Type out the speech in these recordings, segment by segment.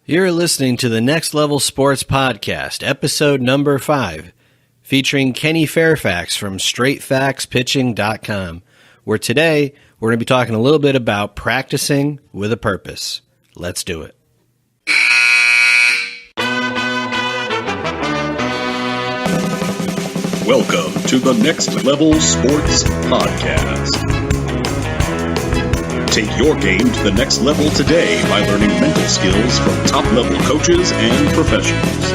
You're listening to the Next Level Sports Podcast, episode number 5, featuring Kenny Fairfax from StraightFactsPitching.com, where today we're going to be talking a little bit about practicing with a purpose. Let's do it. Welcome to the Next Level Sports Podcast. Take your game to the next level today by learning mental skills from top-level coaches and professionals.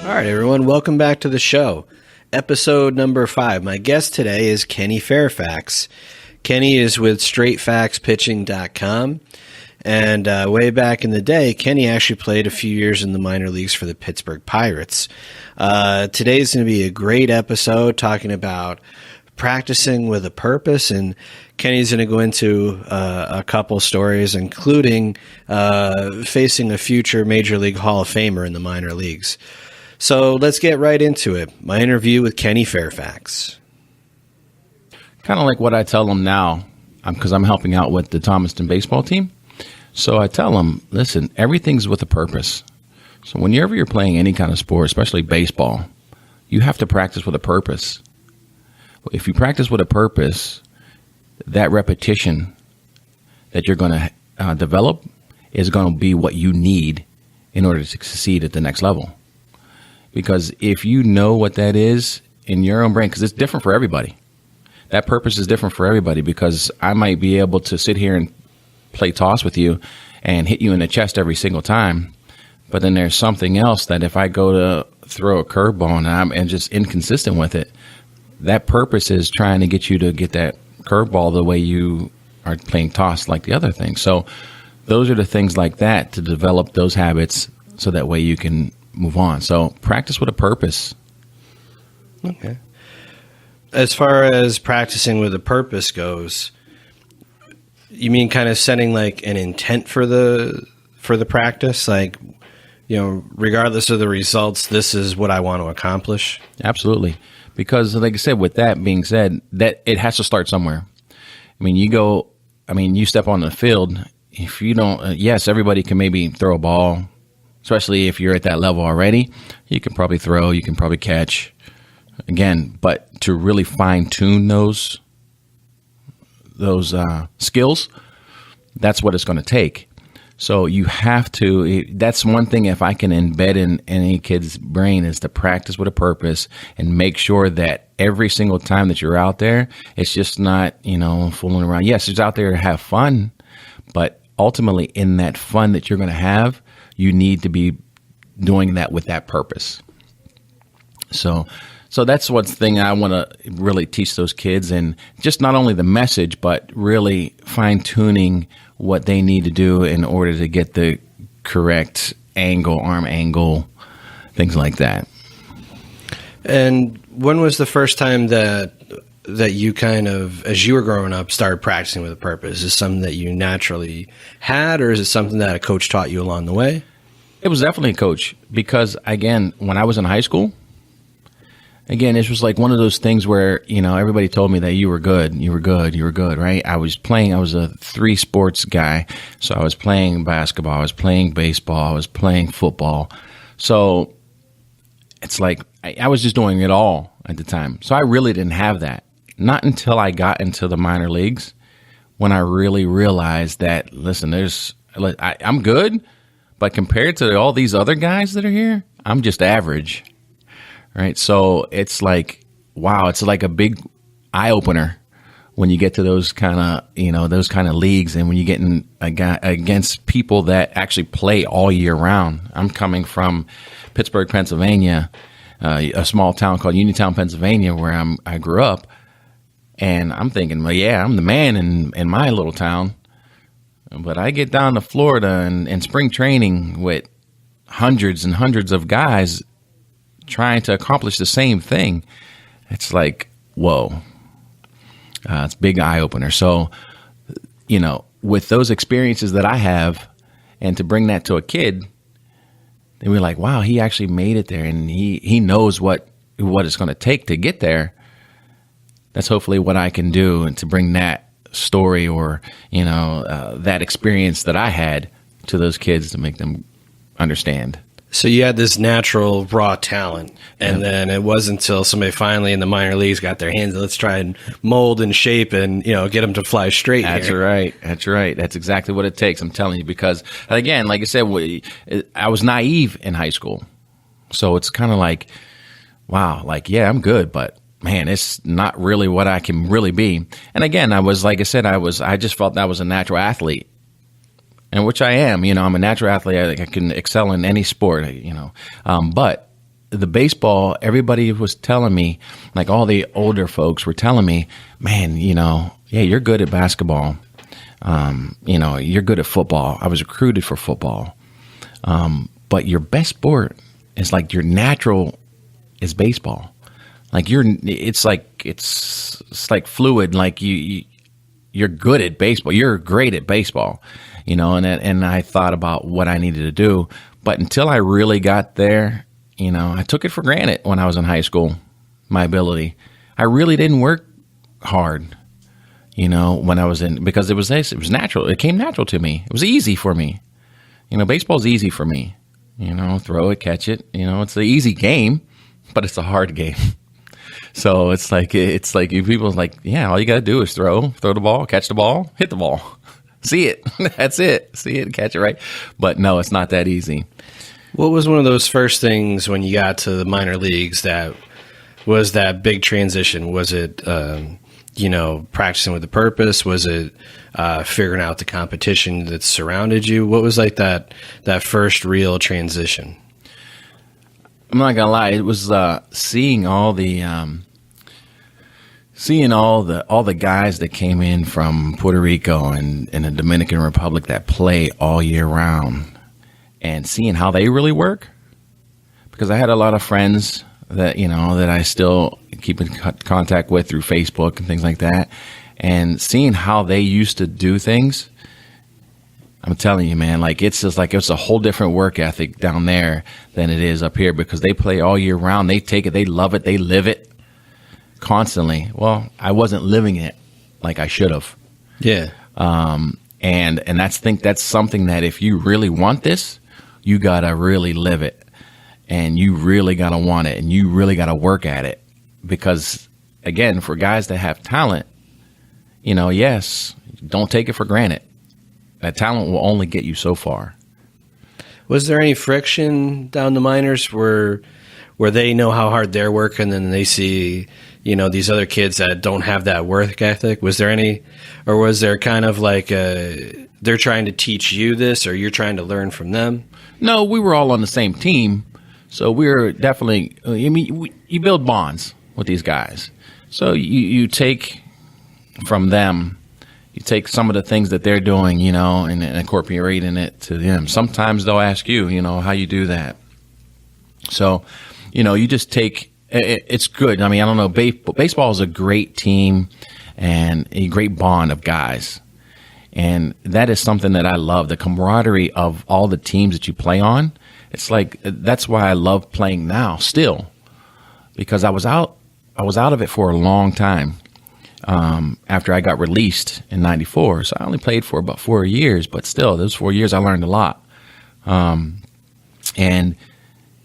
All right, everyone, welcome back to the show. Episode number 5. My guest today is Kenny Fairfax. Kenny is with StraightFactsPitching.com, and way back in the day, Kenny actually played a few years in the minor leagues for the Pittsburgh Pirates. Today's going to be a great episode talking about practicing with a purpose, and Kenny's going to go into a couple stories, including facing a future Major League Hall of Famer in the minor leagues. So let's get right into it. My interview with Kenny Fairfax. Kind of like what I tell them now, because I'm helping out with the Thomaston baseball team. So I tell them, listen, everything's with a purpose. So whenever you're playing any kind of sport, especially baseball, you have to practice with a purpose. If you practice with a purpose, that repetition that you're going to develop is going to be what you need in order to succeed at the next level. Because if you know what that is in your own brain, because it's different for everybody. That purpose is different for everybody, because I might be able to sit here and play toss with you and hit you in the chest every single time. But then there's something else that if I go to throw a curveball and I'm just inconsistent with it, that purpose is trying to get you to get that curveball the way you are playing toss like the other thing. So those are the things like that to develop those habits so that way you can move on. So practice with a purpose. Okay. As far as practicing with a purpose goes, you mean kind of setting like an intent for the practice? Like, you know, regardless of the results, this is what I want to accomplish? Absolutely. Because like I said, with that being said, that it has to start somewhere. I mean, you step on the field, if you don't, yes, everybody can maybe throw a ball, especially if you're at that level already. You can probably throw, you can probably catch. Again, but to really fine-tune those skills, that's what it's going to take. So you have to, that's one thing if I can embed in any kid's brain is to practice with a purpose and make sure that every single time that you're out there, it's just not, fooling around. Yes, it's out there to have fun, but ultimately in that fun that you're going to have, you need to be doing that with that purpose. So that's one thing I want to really teach those kids, and just not only the message, but really fine-tuning what they need to do in order to get the correct angle, arm angle, things like that. And when was the first time that you kind of, as you were growing up, started practicing with a purpose? Is it something that you naturally had, or is it something that a coach taught you along the way? It was definitely a coach, because, again, when I was in high school, again, it was like one of those things where, everybody told me that you were good, right? I was a 3 sports guy. So I was playing basketball, I was playing baseball, I was playing football. So it's like I was just doing it all at the time. So I really didn't have that. Not until I got into the minor leagues when I really realized that, listen, I'm good, but compared to all these other guys that are here, I'm just average. Right. So it's like, wow, it's like a big eye opener when you get to those kind of leagues, and when you get in against people that actually play all year round. I'm coming from Pittsburgh, Pennsylvania, a small town called Uniontown, Pennsylvania, where I grew up. And I'm thinking, well, yeah, I'm the man in my little town. But I get down to Florida and spring training with hundreds and hundreds of guys trying to accomplish the same thing. It's like, whoa. It's a big eye opener. So, with those experiences that I have, and to bring that to a kid, then we're like, wow, he actually made it there, and he knows what it's going to take to get there. That's hopefully what I can do, and to bring that story or, that experience that I had to those kids to make them understand. So you had this natural raw talent, and then it wasn't until somebody finally in the minor leagues got their hands, let's try and mold and shape and, get them to fly straight. That's right. That's right. That's exactly what it takes. I'm telling you, because again, like I said, I was naive in high school. So it's kind of like, wow, like, yeah, I'm good, but man, it's not really what I can really be. And again, I just felt that I was a natural athlete. And which I am, I'm a natural athlete. I can excel in any sport, But the baseball, everybody was telling me, like all the older folks were telling me, man, yeah, you're good at basketball. You're good at football. I was recruited for football. But your best sport is like your natural is baseball. Like it's like fluid. Like you're good at baseball. You're great at baseball. And I thought about what I needed to do. But until I really got there, I took it for granted when I was in high school, my ability. I really didn't work hard, when I was because it was natural. It came natural to me. It was easy for me. Baseball's easy for me. Throw it, catch it. It's an easy game, but it's a hard game. So it's like people like, yeah, all you got to do is throw the ball, catch the ball, hit the ball. See it. That's it. See it, catch it, right? But no, it's not that easy. What was one of those first things when you got to the minor leagues that was that big transition? Was it, practicing with a purpose? Was it figuring out the competition that surrounded you? What was like that first real transition? I'm not gonna lie. It was seeing all the guys that came in from Puerto Rico and the Dominican Republic that play all year round, and seeing how they really work. Because I had a lot of friends that that I still keep in contact with through Facebook and things like that, and seeing how they used to do things. I'm telling you, man, like it's a whole different work ethic down there than it is up here, because they play all year round. They take it, they love it, they live it constantly. Well, I wasn't living it like I should have. Yeah. And that's something that if you really want this, you gotta really live it, and you really gotta want it, and you really gotta work at it. Because again, for guys that have talent, yes, don't take it for granted. That talent will only get you so far. Was there any friction down the minors where they know how hard they're working, and then they see, these other kids that don't have that work ethic? Was there any, or was there kind of like they're trying to teach you this, or you're trying to learn from them? No, we were all on the same team, so we were definitely. You build bonds with these guys, so you take from them. You take some of the things that they're doing, and incorporating it to them. Sometimes they'll ask you, how you do that. So, you just take. It's good. I mean, I don't know. Baseball is a great team and a great bond of guys. And that is something that I love, the camaraderie of all the teams that you play on. It's like, that's why I love playing now still, because I was out of it for a long time. After I got released in '94. So I only played for about 4 years, but still, those 4 years I learned a lot. And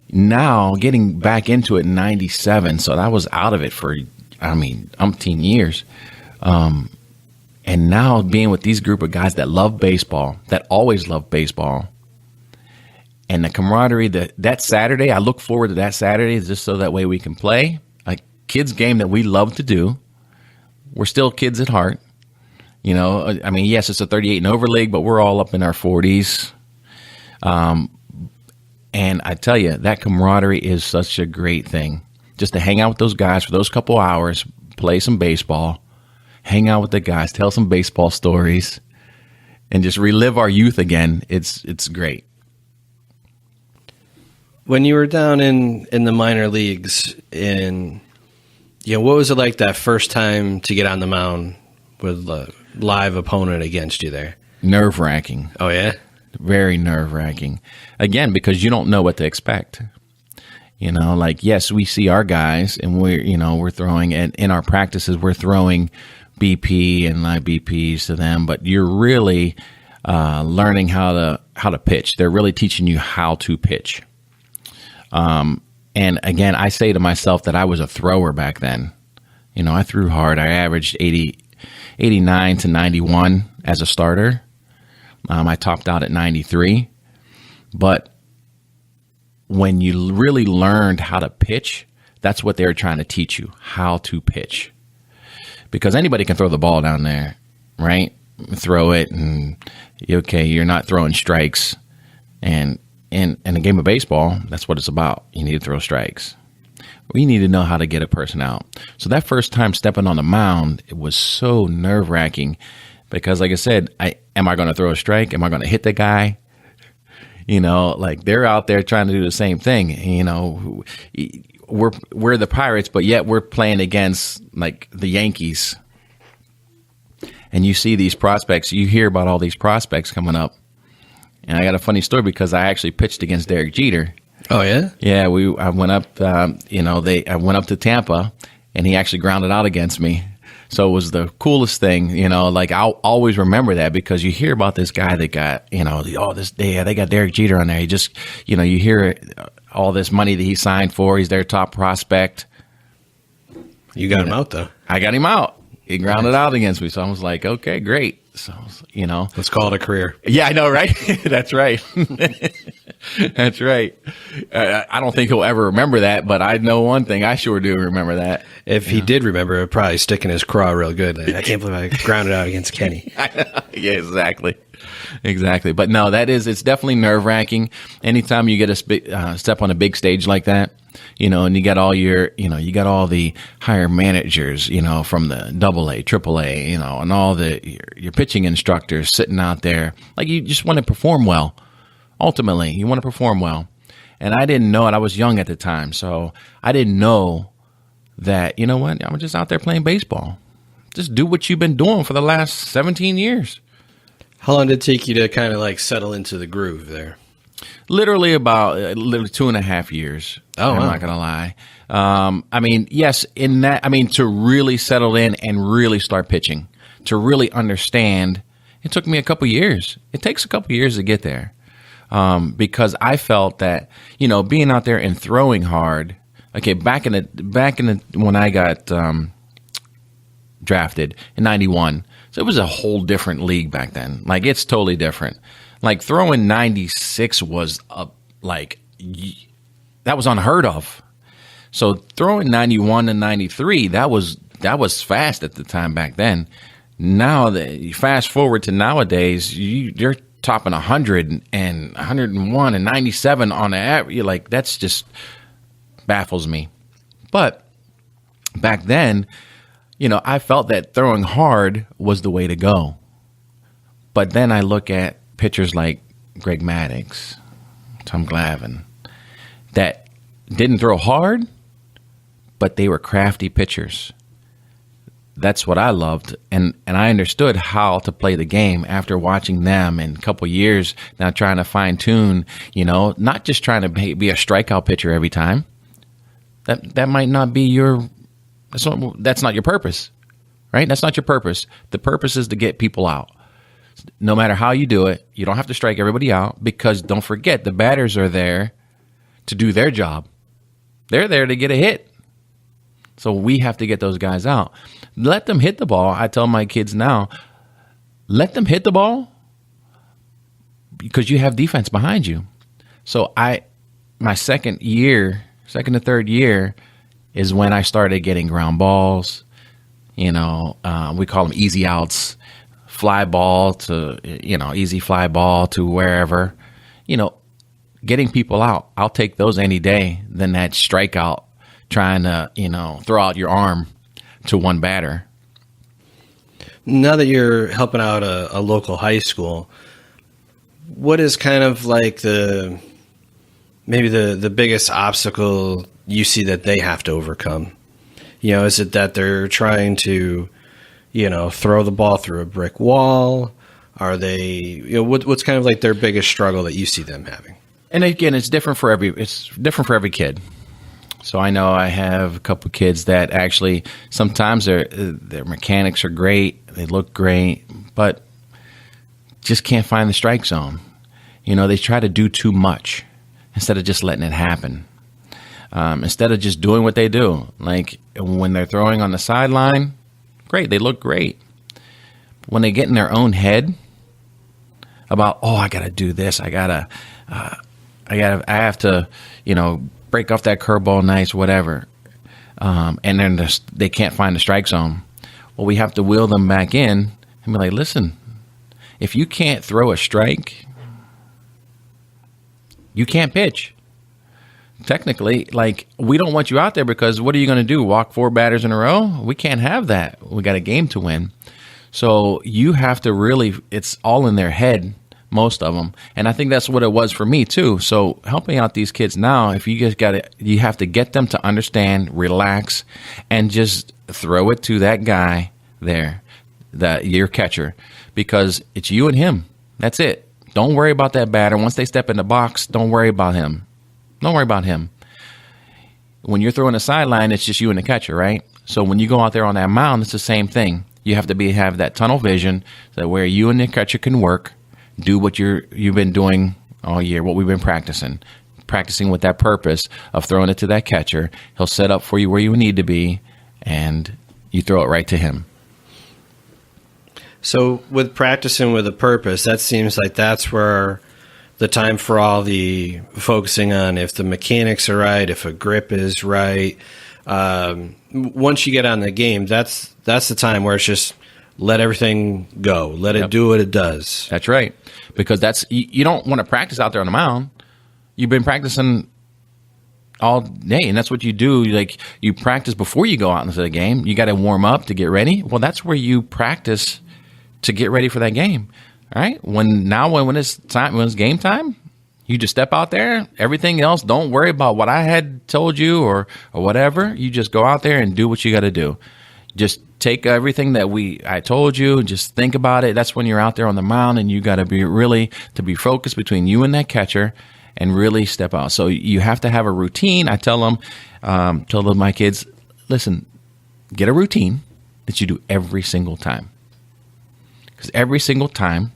now getting back into it in '97, so I was out of it for, umpteen years. And now being with these group of guys that love baseball, that always love baseball, and the camaraderie that Saturday, I look forward to that Saturday just so that way we can play a kids game that we love to do. We're still kids at heart. Yes, it's a 38 and over league, but we're all up in our 40s. And I tell you, that camaraderie is such a great thing. Just to hang out with those guys for those couple hours, play some baseball, hang out with the guys, tell some baseball stories, and just relive our youth again. It's great. When you were down in the minor leagues, what was it like that first time to get on the mound with a live opponent against you there? nerve-wracking. Oh, yeah? Very nerve-wracking. Again, because you don't know what to expect. Like, yes, we see our guys and we're throwing, and in our practices, we're throwing BP and live BPs to them, but you're really learning how to pitch. They're really teaching you how to pitch. And again, I say to myself that I was a thrower back then. I threw hard. I averaged 89 to 91 as a starter. I topped out at 93. But when you really learned how to pitch, that's what they were trying to teach you, how to pitch. Because anybody can throw the ball down there, right? Throw it, and you're not throwing strikes. And in a game of baseball, that's what it's about. You need to throw strikes. We need to know how to get a person out. So that first time stepping on the mound, it was so nerve-wracking because, like I said, am I going to throw a strike? Am I going to hit the guy? Like they're out there trying to do the same thing. We're the Pirates, but yet we're playing against like the Yankees. And you see these prospects, you hear about all these prospects coming up. And I got a funny story because I actually pitched against Derek Jeter. Oh, yeah? Yeah, I went up, I went up to Tampa, and he actually grounded out against me. So it was the coolest thing, like I'll always remember that because you hear about this guy that got, they got Derek Jeter on there. He just, you hear all this money that he signed for. He's their top prospect. You got him out, though. I got him out. He grounded out against me. So I was like, okay, great. So, let's call it a career. Yeah, I know, right? That's right. That's right. I don't think he'll ever remember that, but I know one thing. I sure do remember that. If he did remember, it would probably stick in his craw real good. Like, I can't believe I grounded out against Kenny. Yeah, exactly. Exactly. But no, it's definitely nerve-wracking. Anytime you get a step on a big stage like that, and you got all you got all the higher managers, from the AA, AAA, and all your pitching instructors sitting out there. Like, you just want to perform well. Ultimately, you want to perform well. And I didn't know it. I was young at the time, so I didn't know that, I'm just out there playing baseball. Just do what you've been doing for the last 17 years. How long did it take you to kind of like settle into the groove there? Literally about 2.5 years. Oh, I'm wow. not going to lie. Yes, to really settle in and really start pitching, to really understand, it took me a couple years. It takes a couple years to get there. Because I felt that, being out there and throwing hard, okay, back in when I got drafted in 91, so it was a whole different league back then. Like, it's totally different. Like, throwing 96 was that was unheard of. So throwing 91 and 93, that was fast at the time back then. Now, fast forward to nowadays, you're topping 100 and 101 and 97 on the average. You're like, that's just baffles me. But back then, I felt that throwing hard was the way to go. But then I look at pitchers like Greg Maddux, Tom Glavine, that didn't throw hard, but they were crafty pitchers. That's what I loved, and I understood how to play the game after watching them in a couple years now, trying to fine-tune, not just trying to be a strikeout pitcher every time. That might not be that's not your purpose, right? That's not your purpose. The purpose is to get people out. No matter how you do it, you don't have to strike everybody out, because don't forget, the batters are there to do their job. They're there to get a hit. So we have to get those guys out. Let them hit the ball. I tell my kids now, let them hit the ball because you have defense behind you. So my second to third year is when I started getting ground balls. We call them easy outs, fly ball to, easy fly ball to wherever, getting people out. I'll take those any day than that strikeout trying to, throw out your arm to one batter. Now that you're helping out a local high school, what is kind of like the biggest obstacle you see that they have to overcome? Is it that they're trying to, throw the ball through a brick wall? Are they, what's kind of like their biggest struggle that you see them having? And again, it's different for every kid. So I know I have a couple of kids that actually sometimes their mechanics are great, they look great, but just can't find the strike zone. They try to do too much instead of just letting it happen. Instead of just doing what they do. Like when they're throwing on the sideline, great, they look great. When they get in their own head about, I got to do this, I have to, break off that curveball nice, whatever. And then they can't find the strike zone. Well, we have to wheel them back in and be like, listen, if you can't throw a strike, you can't pitch. Technically, like, we don't want you out there because what are you going to do? Walk 4 batters in a row? We can't have that. We got a game to win. So you have to really, it's all in their head, most of them. And I think that's what it was for me too. So helping out these kids now, if you guys you have to get them to understand, relax, and just throw it to that guy there, your catcher, because it's you and him. That's it. Don't worry about that batter. Once they step in the box, don't worry about him. Don't worry about him. When you're throwing a sideline, it's just you and the catcher, right? So when you go out there on that mound, it's the same thing. You have to have that tunnel vision that where you and the catcher can work, do what you've been doing all year, what we've been practicing with that purpose of throwing it to that catcher. He'll set up for you where you need to be, and you throw it right to him. So with practicing with a purpose, that seems like that's where the time for all the focusing on if the mechanics are right, if a grip is right. Once you get on the game, that's the time where it's just let everything go. Let it do what it does. That's right. Because you don't want to practice out there on the mound. You've been practicing all day, and that's what you do. Like, you practice before you go out into the game. You got to warm up to get ready. Well, that's where you practice to get ready for that game. All right. When it's game time, you just step out there. Everything else, don't worry about what I had told you or whatever. You just go out there and do what you got to do. Just take everything that I told you. Just think about it. That's when you're out there on the mound, and you got to be focused between you and that catcher, and really step out. So you have to have a routine. I tell my kids, listen, get a routine that you do every single time, because every single time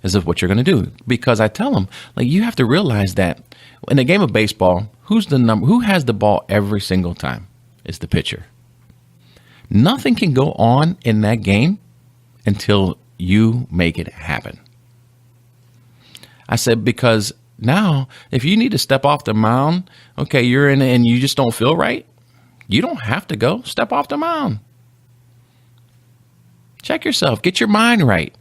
is what you're going to do. Because I tell them, like, you have to realize that in a game of baseball, who has the ball every single time? It's the pitcher. Nothing can go on in that game until you make it happen. I said, because now, if you need to step off the mound, okay, you're in and you just don't feel right, you don't have to go. Step off the mound. Check yourself. Get your mind right.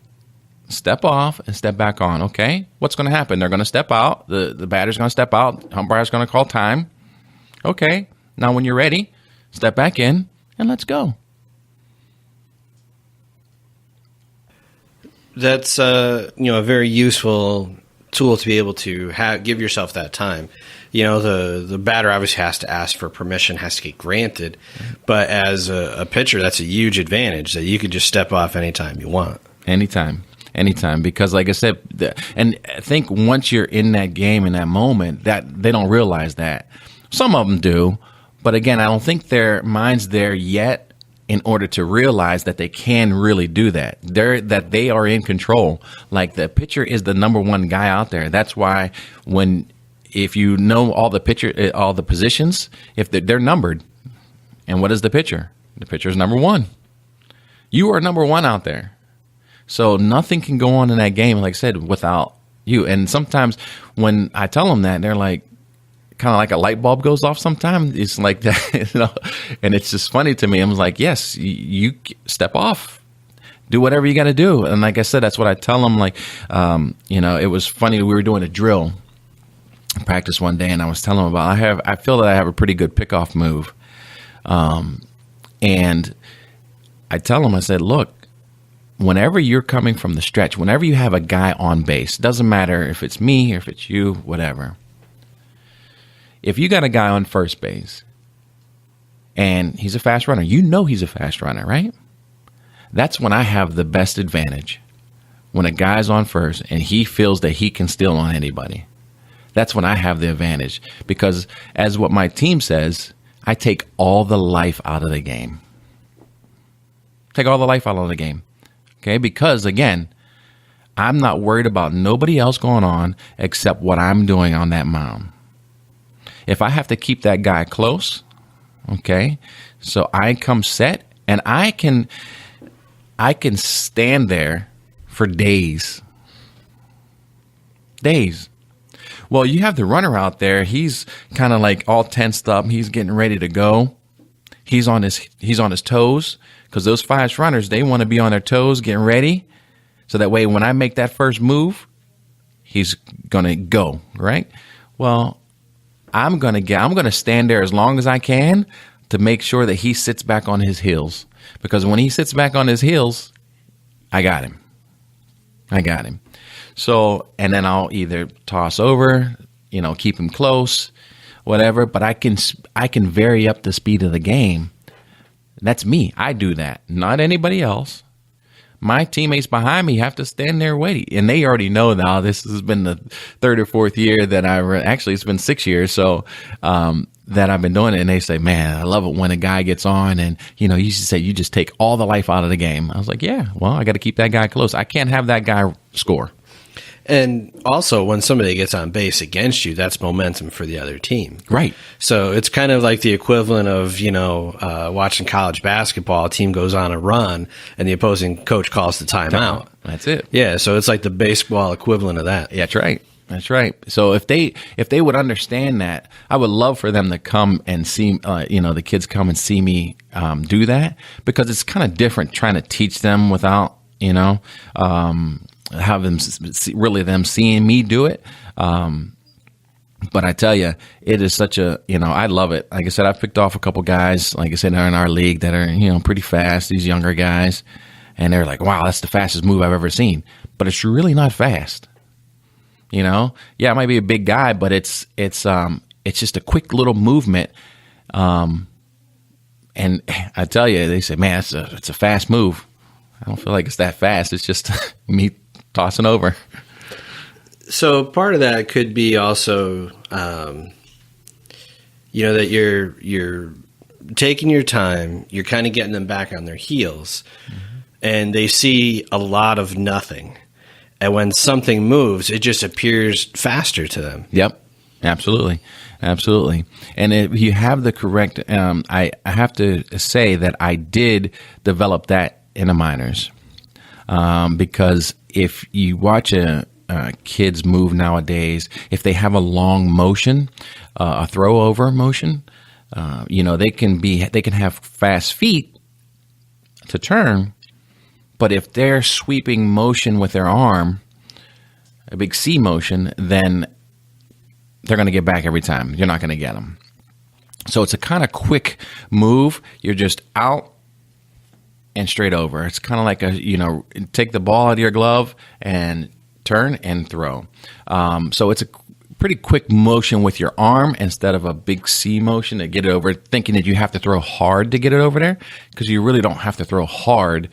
Step off and step back on, okay? What's going to happen? They're going to step out. The batter's going to step out. Umpire's going to call time. Okay, now when you're ready, step back in and let's go. That's a very useful tool to be able to give yourself that time. The batter obviously has to ask for permission, has to get granted. But as a pitcher, that's a huge advantage that you can just step off anytime you want. Anytime. Because like I said, and I think once you're in that game, in that moment, that they don't realize that. Some of them do. But again, I don't think their mind's there yet in order to realize that they can really do that. That they are in control. Like, the pitcher is the number one guy out there. That's why if you know all the positions, if they're numbered. And what is the pitcher? The pitcher is number one. You are number one out there. So nothing can go on in that game, like I said, without you. And sometimes when I tell them that, they're like, kind of like a light bulb goes off sometimes. It's like that, and it's just funny to me. I'm like, yes, you step off, do whatever you got to do. And like I said, that's what I tell them. Like, it was funny. We were doing a drill practice one day, and I was telling them about, I feel that I have a pretty good pickoff move. And I tell them, I said, look, whenever you're coming from the stretch, whenever you have a guy on base, doesn't matter if it's me or if it's you, whatever. If you got a guy on first base and he's a fast runner, he's a fast runner, right? That's when I have the best advantage. when a guy's on first and he feels that he can steal on anybody. That's when I have the advantage, because as what my team says, I take all the life out of the game. Take all the life out of the game. Okay? Because again, I'm not worried about nobody else going on except what I'm doing on that mound. If I have to keep that guy close, okay, so I come set and I can stand there for days. Days. Well, you have the runner out there. He's kind of like all tensed up. He's getting ready to go. He's on his toes, because those fast runners, they want to be on their toes, getting ready. So that way, when I make that first move, he's going to go, right? Well, I'm going to stand there as long as I can to make sure that he sits back on his heels. Because when he sits back on his heels, I got him. So, and then I'll either toss over, keep him close, whatever, but I can vary up the speed of the game. That's me. I do that, not anybody else. My teammates behind me have to stand there waiting, and they already know now. This has been the third or fourth year that actually it's been 6 years. So, that I've been doing it, and they say, man, I love it when a guy gets on and, you used to say you just take all the life out of the game. I was like, yeah, well, I got to keep that guy close. I can't have that guy score. And also, when somebody gets on base against you, that's momentum for the other team. Right. So it's kind of like the equivalent of, watching college basketball. A team goes on a run, and the opposing coach calls the timeout. That's it. Yeah, so it's like the baseball equivalent of that. Yeah, that's right. So if they would understand that, I would love for them to come and see, the kids come and see me do that, because it's kind of different trying to teach them without, have them them seeing me do it. But I tell you, it is such a, I love it. Like I said, I've picked off a couple guys, like I said, are in our league that are, pretty fast, these younger guys. And they're like, wow, that's the fastest move I've ever seen. But it's really not fast. Yeah, it might be a big guy, but it's just a quick little movement. And I tell you, they say, man, it's a fast move. I don't feel like it's that fast. It's just me tossing over. So part of that could be also, that you're taking your time, you're kind of getting them back on their heels, and they see a lot of nothing. And when something moves, it just appears faster to them. Yep, absolutely. And if you have the correct, I have to say that I did develop that in the minors, because if you watch kids move nowadays, if they have a long motion, a throw over motion, they can have fast feet to turn. But if they're sweeping motion with their arm, a big C motion, then they're going to get back every time. You're not going to get them. So it's a kind of quick move. You're just out and straight over. It's kind of like take the ball out of your glove and turn and throw. So it's a pretty quick motion with your arm instead of a big C motion to get it over, thinking that you have to throw hard to get it over there, because you really don't have to throw hard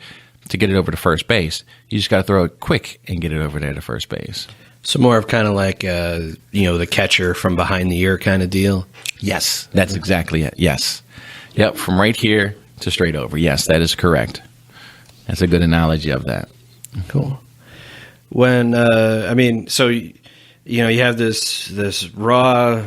to get it over to first base. You just got to throw it quick and get it over there to first base. So more of kind of like, the catcher from behind the ear kind of deal? Yes, that's exactly it. Yes. Yep, from right here to straight over. Yes, that is correct. That's a good analogy of that. Cool. When, so, you have this raw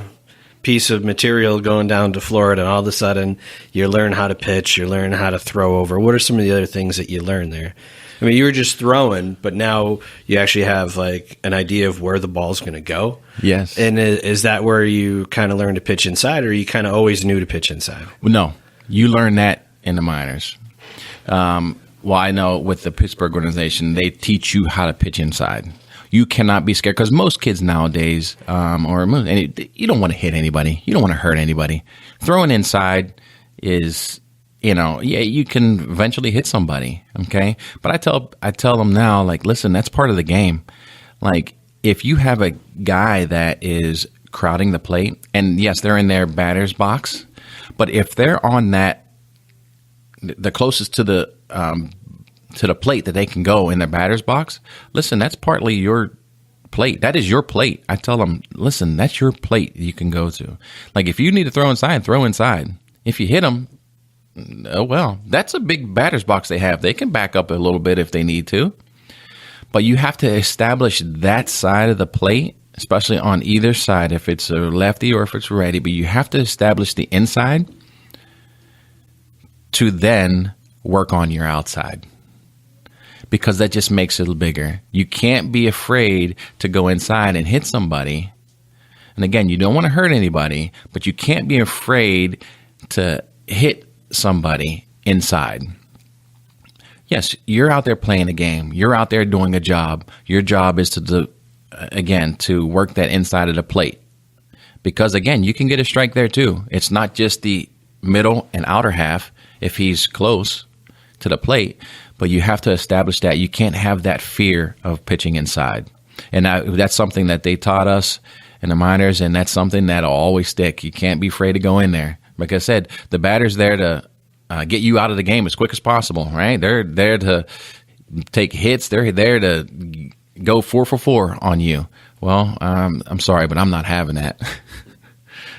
piece of material going down to Florida, and all of a sudden you learn how to pitch, you learn how to throw over. What are some of the other things that you learn there? I mean, you were just throwing, but now you actually have like an idea of where the ball's going to go. Yes. And is that where you kind of learn to pitch inside, or you kind of always knew to pitch inside? Well, no, you learn that in the minors. Well, I know with the Pittsburgh organization, they teach you how to pitch inside. You cannot be scared, because most kids nowadays, you don't want to hit anybody. You don't want to hurt anybody. Throwing inside is, you can eventually hit somebody, okay? But I tell them now, like, listen, that's part of the game. Like, if you have a guy that is crowding the plate, and yes, they're in their batter's box, but if they're on the closest to to the plate that they can go in their batter's box, listen, that's partly your plate. That is your plate. I tell them, listen, that's your plate you can go to. Like, if you need to throw inside, throw inside. If you hit them, oh, well, that's a big batter's box they have. They can back up a little bit if they need to. But you have to establish that side of the plate, especially on either side, if it's a lefty or if it's righty. But you have to establish the inside to then work on your outside, because that just makes it bigger. You can't be afraid to go inside and hit somebody. And again, you don't want to hurt anybody, but you can't be afraid to hit somebody inside. Yes, you're out there playing a game. You're out there doing a job. Your job is to work that inside of the plate. Because again, you can get a strike there too. It's not just the middle and outer half if he's close to the plate, but you have to establish that. You can't have that fear of pitching inside. And that's something that they taught us in the minors, and that's something that'll always stick. You can't be afraid to go in there. Like I said, the batter's there to get you out of the game as quick as possible, right? They're there to take hits. They're there to go 4 for 4 on you. Well, I'm sorry, but I'm not having that.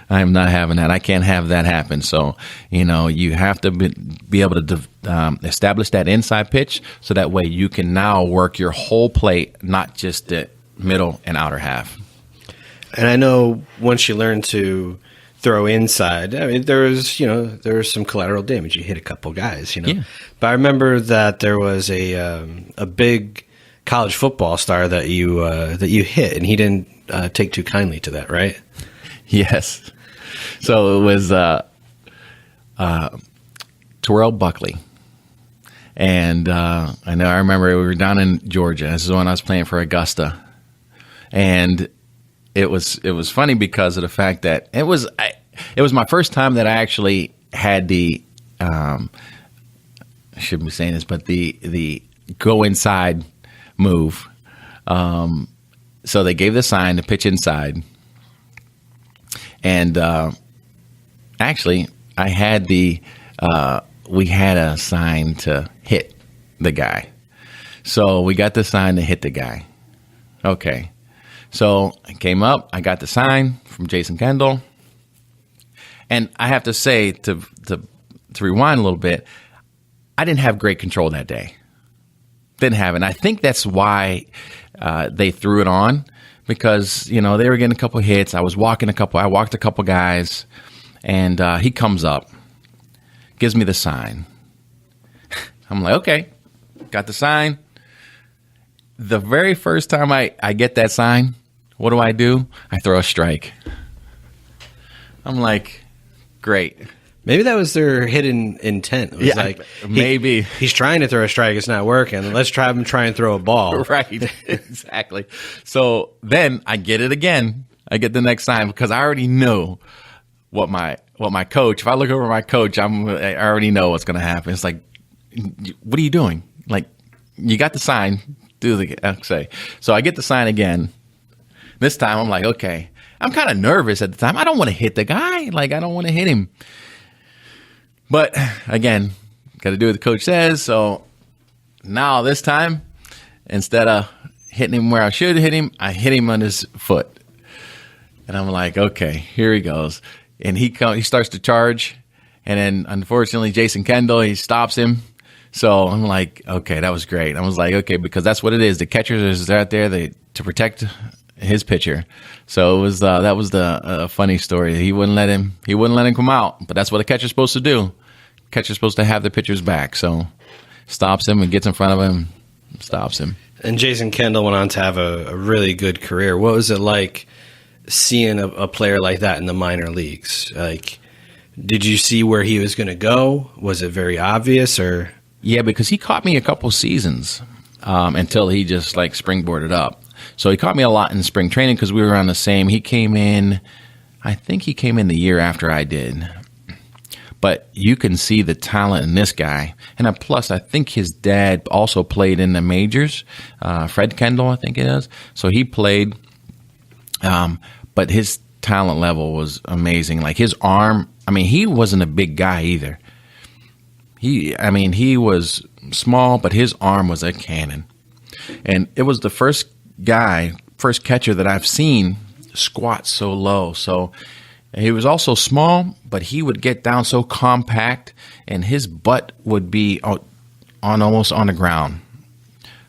I am not having that. I can't have that happen. So, you have to be able to establish that inside pitch, so that way you can now work your whole plate, not just the middle and outer half. And I know once you learn to throw inside, I mean, there was some collateral damage. You hit a couple guys, Yeah. But I remember that there was a big college football star that you hit, and he didn't take too kindly to that, right? Yes. So it was Terrell Buckley. And I remember we were down in Georgia. This is when I was playing for Augusta. And it was funny because of the fact that it was my first time that I actually had the I shouldn't be saying this, but the go inside move. So they gave the sign to pitch inside. And actually, I had we had a sign to hit the guy. So we got the sign to hit the guy. Okay. So I came up, I got the sign from Jason Kendall. And I have to say, to rewind a little bit, I didn't have great control that day. Didn't have it. And I think that's why they threw it on. Because, they were getting a couple of hits. I walked a couple guys, and he comes up, gives me the sign. I'm like, okay, got the sign. The very first time I get that sign, what do? I throw a strike. I'm like, great. Maybe that was their hidden intent. It was like, maybe. He's trying to throw a strike. It's not working. Let's try and throw a ball. Right. Exactly. So then I get it again. I get the next sign because I already know what my coach, if I look over my coach, I already know what's going to happen. It's like, what are you doing? Like, you got the sign. Do the say. So I get the sign again. This time I'm like, okay. I'm kind of nervous at the time. I don't want to hit the guy. Like, I don't want to hit him. But again, got to do what the coach says. So now this time, instead of hitting him where I should hit him, I hit him on his foot. And I'm like, okay, here he goes. And he starts to charge. And then unfortunately, Jason Kendall, he stops him. So I'm like, okay, that was great. I was like, okay, because that's what it is. The catcher is out there to protect his pitcher. So it was that was the funny story. He wouldn't let him come out, but that's what a catcher's supposed to do. Catcher's supposed to have the pitcher's back. So stops him and gets in front of him, stops him. And Jason Kendall went on to have a really good career. What was it like seeing a player like that in the minor leagues? Like, did you see where he was going to go? Was it very obvious, or? Yeah, because he caught me a couple seasons until he just like springboarded up. So he caught me a lot in spring training because we were on the same. I think he came in the year after I did. But you can see the talent in this guy. And plus, I think his dad also played in the majors. Fred Kendall, I think it is. So he played. But his talent level was amazing. Like his arm, I mean, he wasn't a big guy either. He was small, but his arm was a cannon. And it was the first catcher that I've seen squat so low. So he was also small, but he would get down so compact, and his butt would be almost on the ground.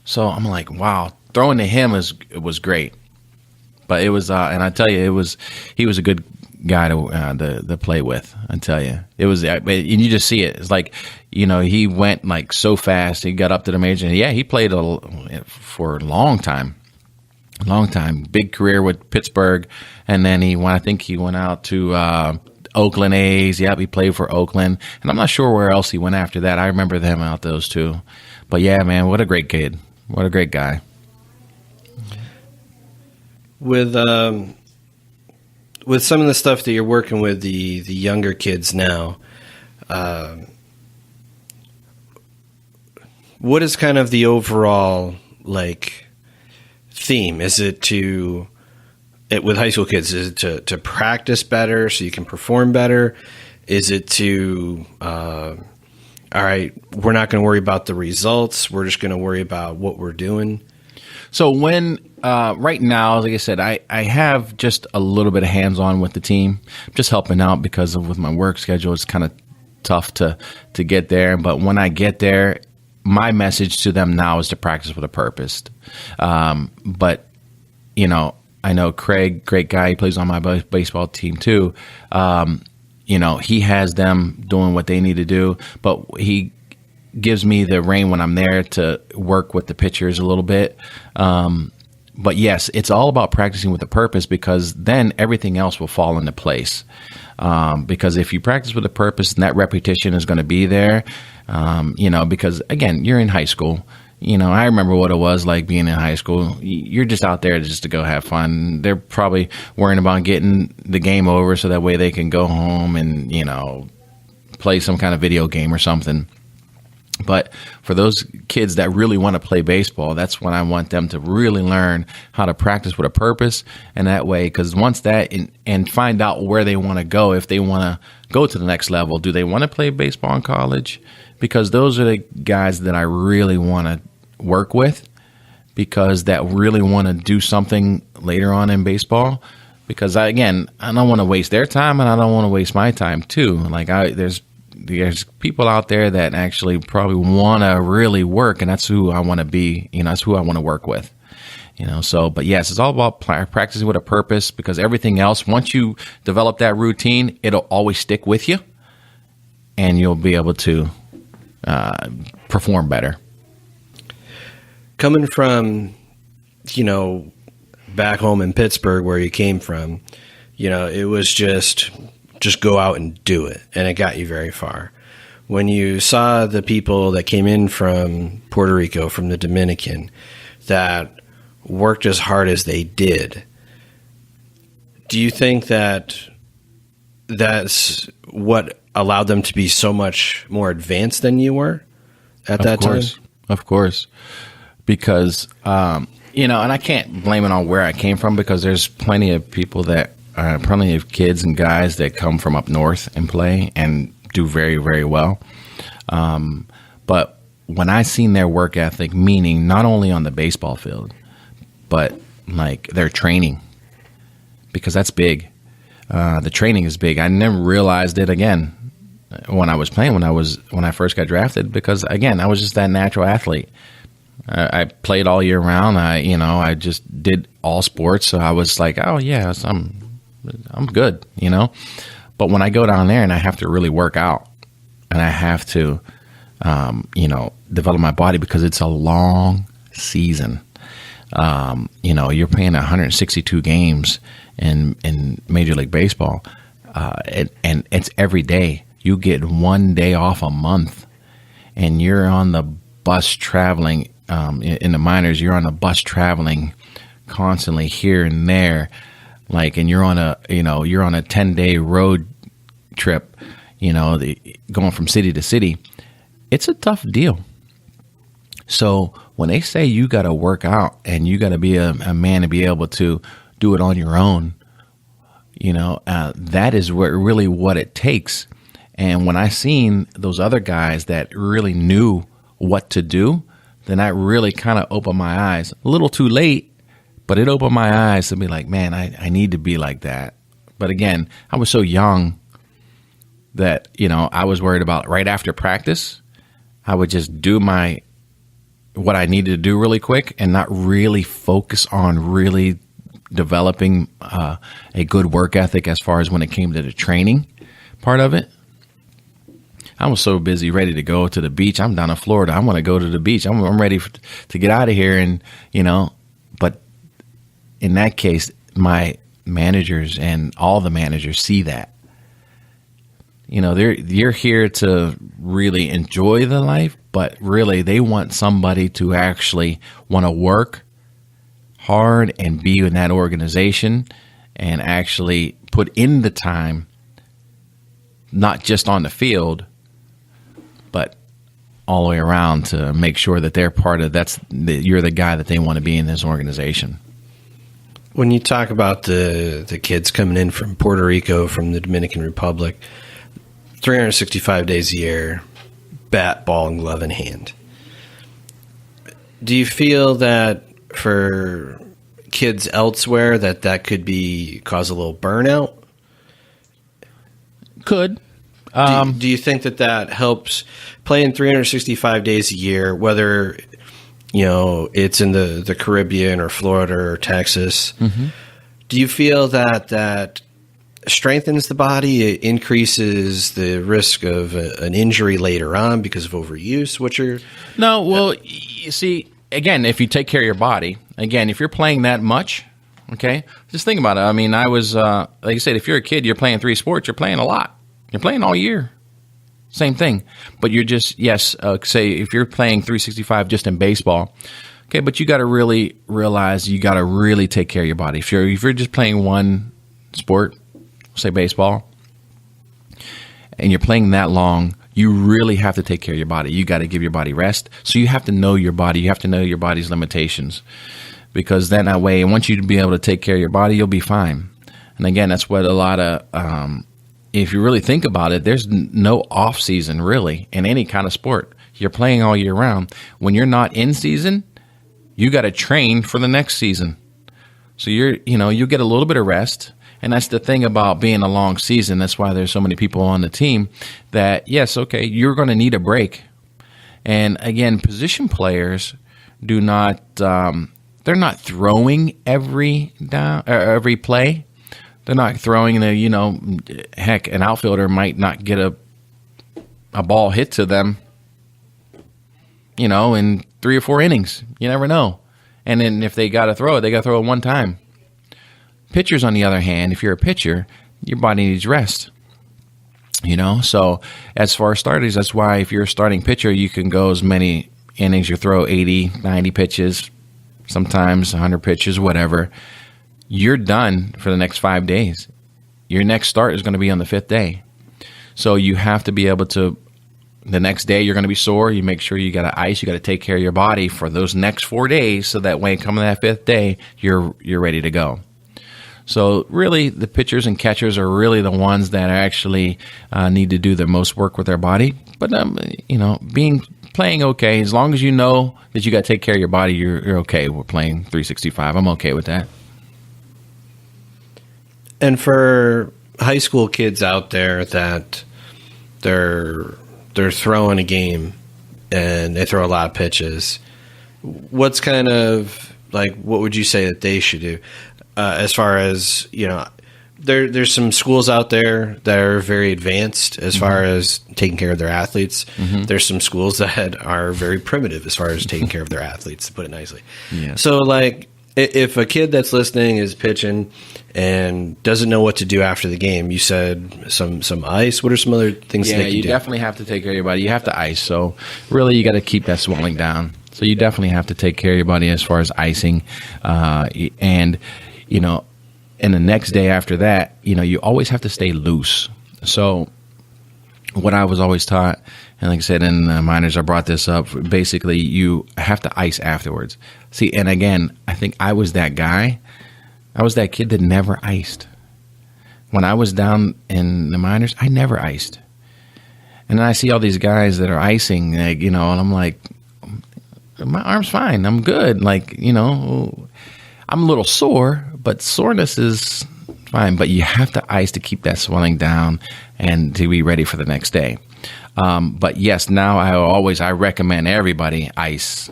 So I'm like, wow, throwing to him was great. But it was, and I tell you, he was a good guy to play with. I tell you, it was, and you just see it. It's like, he went like so fast. He got up to the major. And yeah, he played for a long time. Big career with Pittsburgh, and then I think he went out to Oakland A's. Yep, he played for Oakland, and I'm not sure where else he went after that. I remember them out those two. But yeah, man, what a great kid. What a great guy. With some of the stuff that you're working with the younger kids now, what is kind of the overall theme? Is it with high school kids? Is it to practice better so you can perform better? Is it to all right, we're not going to worry about the results. We're just going to worry about what we're doing. So when right now, like I said, I have just a little bit of hands-on with the team, just helping out because with my work schedule, it's kind of tough to get there. But when I get there, my message to them now is to practice with a purpose. But I know Craig, great guy, he plays on my baseball team too. He has them doing what they need to do, but he gives me the rein when I'm there to work with the pitchers a little bit. But yes, it's all about practicing with a purpose, because then everything else will fall into place. Because if you practice with a purpose, then that repetition is going to be there. Because again, you're in high school. I remember what it was like being in high school. You're just out there just to go have fun. They're probably worrying about getting the game over so that way they can go home and, play some kind of video game or something. But for those kids that really want to play baseball, that's when I want them to really learn how to practice with a purpose. And that way, because once that and find out where they want to go, if they want to go to the next level, do they want to play baseball in college? Because those are the guys that I really want to work with, because that really want to do something later on in baseball. Because I don't want to waste their time, and I don't want to waste my time too. There's people out there that actually probably want to really work, and that's who I want to be. That's who I want to work with. But yes, it's all about practicing with a purpose, because everything else, once you develop that routine, it'll always stick with you, and you'll be able to perform better. Coming from, back home in Pittsburgh where you came from, it was just go out and do it, and it got you very far. When you saw the people that came in from Puerto Rico, from the Dominican, that worked as hard as they did, do you think that that's what allowed them to be so much more advanced than you were at that time? Of course. Because, and I can't blame it on where I came from, because there's plenty of people plenty of kids and guys that come from up north and play and do very, very well. But when I seen their work ethic, meaning not only on the baseball field, but their training, because that's big. The training is big. I never realized it again when I was playing, when I first got drafted, because again, I was just that natural athlete. I played all year round. I just did all sports. So I was like, oh yeah, I'm good, But when I go down there and I have to really work out, and I have to, develop my body, because it's a long season. You're playing 162 games in Major League Baseball, and it's every day. You get 1 day off a month, and you're on the bus traveling. In the minors, you're on the bus traveling constantly here and there. And you're on a 10-day road trip, going from city to city. It's a tough deal. So when they say you got to work out and you got to be a man to be able to do it on your own, that is what it takes. And when I seen those other guys that really knew what to do, then that really kind of opened my eyes. A little too late, but it opened my eyes to be like, man, I need to be like that. But again, I was so young that, I was worried about right after practice, I would just do what I needed to do really quick and not really focus on really developing a good work ethic as far as when it came to the training part of it. I was so busy, ready to go to the beach. I'm down in Florida. I want to go to the beach. I'm ready to get out of here. And, but in that case, my managers and all the managers see that. You're here to really enjoy the life, but really they want somebody to actually want to work hard and be in that organization and actually put in the time, not just on the field, but all the way around to make sure that they're part of you're the guy that they want to be in this organization. When you talk about the kids coming in from Puerto Rico, from the Dominican Republic, 365 days a year, bat, ball, and glove in hand. Do you feel that for kids elsewhere that could cause a little burnout? Could. Do you think that helps playing 365 days a year, whether it's in the Caribbean or Florida or Texas? Mm-hmm. Do you feel that strengthens the body, it increases the risk of an injury later on because of overuse? You see, again, if you take care of your body, again, if you're playing that much, okay, just think about it. I mean, I was, like I said, if you're a kid, you're playing 3 sports, you're playing a lot. You're playing all year. Same thing. But you're just, say if you're playing 365 just in baseball, okay, but you got to really realize you got to really take care of your body. If you're just playing one sport, say baseball, and you're playing that long, you really have to take care of your body. You got to give your body rest. So you have to know your body. You have to know your body's limitations, because then that way, once you be able to take care of your body, you'll be fine. And again, that's what a lot of, if you really think about it, there's no off season really in any kind of sport. You're playing all year round. When you're not in season, you got to train for the next season. So you get a little bit of rest. And that's the thing about being a long season. That's why there's so many people on the team that, yes, okay, you're going to need a break. And again, position players do not, they're not throwing every play. They're not throwing heck, an outfielder might not get a ball hit to them, in 3 or 4 innings. You never know. And then if they got to throw it, they got to throw it one time. Pitchers, on the other hand, if you're a pitcher, your body needs rest. So as far as starters, that's why if you're a starting pitcher, you can go as many innings, you throw 80, 90 pitches, sometimes 100 pitches, whatever. You're done for the next 5 days. Your next start is going to be on the 5th day. So you have to be able to, the next day you're going to be sore. You make sure you got to ice. You got to take care of your body for those next 4 days, so that way coming that 5th day, you're ready to go. So really, the pitchers and catchers are really the ones that actually need to do the most work with their body. But playing okay, as long as you know that you got to take care of your body, you're okay with playing 365. I'm okay with that. And for high school kids out there that they're throwing a game and they throw a lot of pitches, what's kind of what would you say that they should do? As far as, there's some schools out there that are very advanced as far as taking care of their athletes. Mm-hmm. There's some schools that are very primitive as far as taking care of their athletes, to put it nicely. Yeah. So, if a kid that's listening is pitching and doesn't know what to do after the game, you said some ice. What are some other things they can do? Yeah, you definitely have to take care of your body. You have to ice. So, really, you got to keep that swelling down. So, you definitely have to take care of your body as far as icing. And the next day after that, you always have to stay loose. So what I was always taught, and like I said in minors, I brought this up, basically you have to ice afterwards. See, and again, I think I was that guy. I was that kid that never iced. When I was down in the minors, I never iced. And then I see all these guys that are icing, like, and I'm like, my arm's fine. I'm good. Like, I'm a little sore, but soreness is fine. But you have to ice to keep that swelling down and to be ready for the next day. But yes, now I recommend everybody ice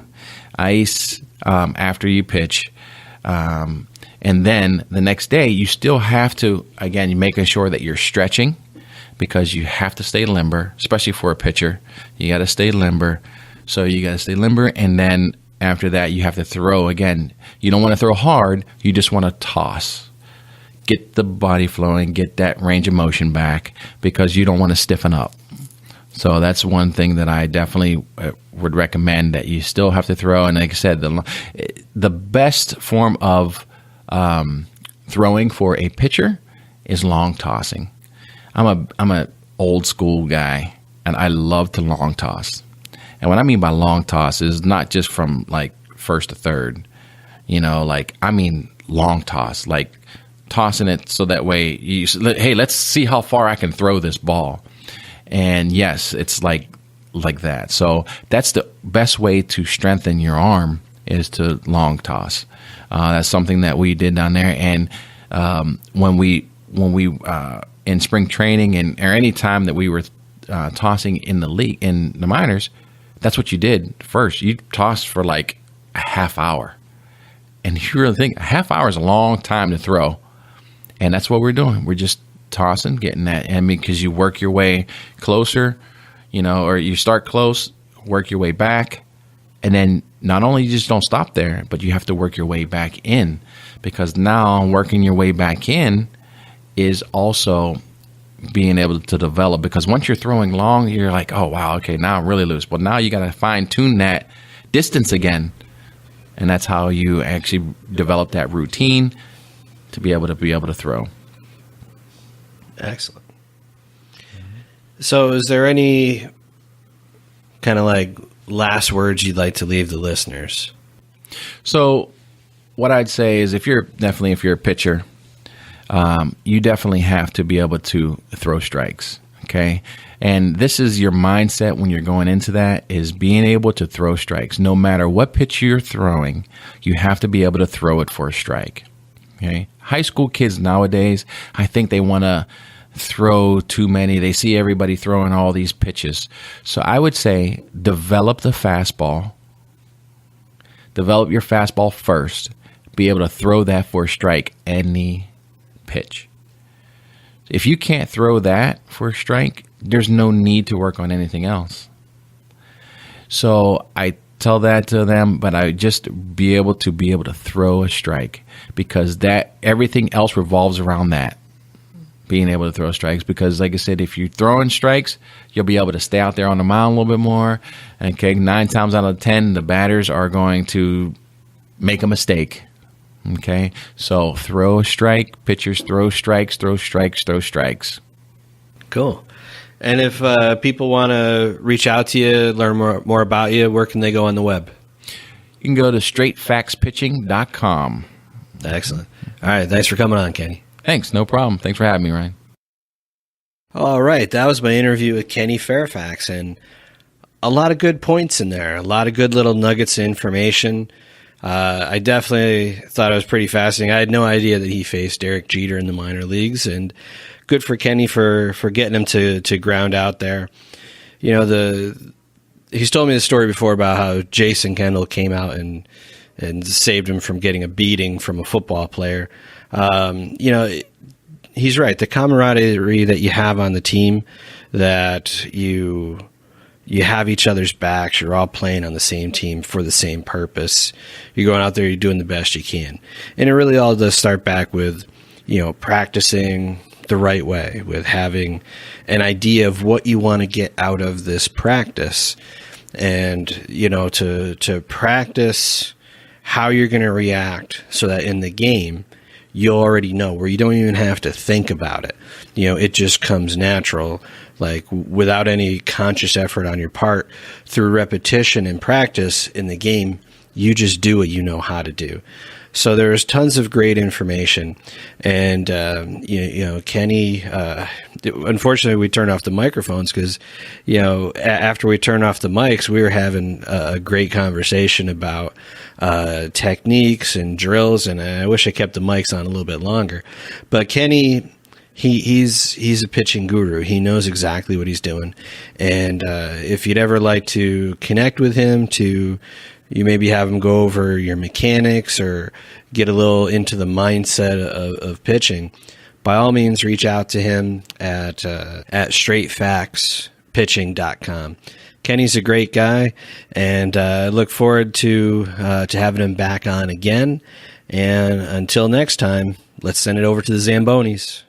after you pitch. And then the next day, you still have to, again, you're making sure that you're stretching, because you have to stay limber, especially for a pitcher. You got to stay limber. So you got to stay limber. And then after that, you have to throw. Again, you don't want to throw hard. You just want to toss. Get the body flowing, get that range of motion back, because you don't want to stiffen up. So that's one thing that I definitely would recommend, that you still have to throw. And like I said, the best form of throwing for a pitcher is long tossing. I'm a old school guy, and I love to long toss. And what I mean by long toss is not just from like first to third, I mean long toss, like tossing it so that way hey, let's see how far I can throw this ball. And yes, it's like that. So that's the best way to strengthen your arm, is to long toss. That's something that we did down there. And when we in spring training or any time that we were tossing in the league, in the minors, that's what you did first. You tossed for like a half hour. And you really think a half hour is a long time to throw. And that's what we're doing. We're just tossing, getting that. I mean, because you work your way closer, or you start close, work your way back. And then not only you just don't stop there, but you have to work your way back in, because now working your way back in is also being able to develop, because once you're throwing long, you're like, oh, wow, okay, now I'm really loose. But now you got to fine tune that distance again. And that's how you actually develop that routine to be able to throw. Excellent. So is there any kind of like last words you'd like to leave the listeners? So what I'd say is, if you're a pitcher, you definitely have to be able to throw strikes. Okay. And this is your mindset when you're going into that, is being able to throw strikes. No matter what pitch you're throwing, you have to be able to throw it for a strike. Okay. High school kids nowadays, I think they want to throw too many. They see everybody throwing all these pitches. So I would say develop the fastball. Develop your fastball first. Be able to throw that for a strike any pitch. If you can't throw that for a strike, there's no need to work on anything else. So I tell that to them, but I just be able to throw a strike, because that everything else revolves around that, being able to throw strikes. Because like I said, if you're throwing strikes, you'll be able to stay out there on the mound a little bit more. Okay, 9 times out of 10, the batters are going to make a mistake. Okay, so throw a strike. Pitchers throw strikes, throw strikes, throw strikes. Cool. And if people want to reach out to you, learn more about you, where can they go on the web? You can go to straightfaxpitching.com. Excellent. All right. Thanks for coming on, Kenny. Thanks. No problem. Thanks for having me, Ryan. All right. That was my interview with Kenny Fairfax, and a lot of good points in there, a lot of good little nuggets of information. I definitely thought it was pretty fascinating. I had no idea that he faced Derek Jeter in the minor leagues, and good for Kenny for getting him to ground out there. He's told me the story before about how Jason Kendall came out and saved him from getting a beating from a football player. He's right. The camaraderie that you have on the team, that you have each other's backs, you're all playing on the same team for the same purpose. You're going out there, you're doing the best you can. And it really all does start back with, practicing the right way, with having an idea of what you want to get out of this practice, and, to practice how you're going to react so that in the game, you already know, where you don't even have to think about it. It just comes natural, like without any conscious effort on your part. Through repetition and practice in the game, you just do what you know how to do. So there's tons of great information. And, Kenny, unfortunately, we turned off the microphones because, after we turned off the mics, we were having a great conversation about techniques and drills. And I wish I kept the mics on a little bit longer. But Kenny, he's a pitching guru. He knows exactly what he's doing. And if you'd ever like to connect with him, you maybe have him go over your mechanics or get a little into the mindset of pitching, by all means, reach out to him at straightfactspitching.com. Kenny's a great guy, and I look forward to having him back on again. And until next time, let's send it over to the Zambonis.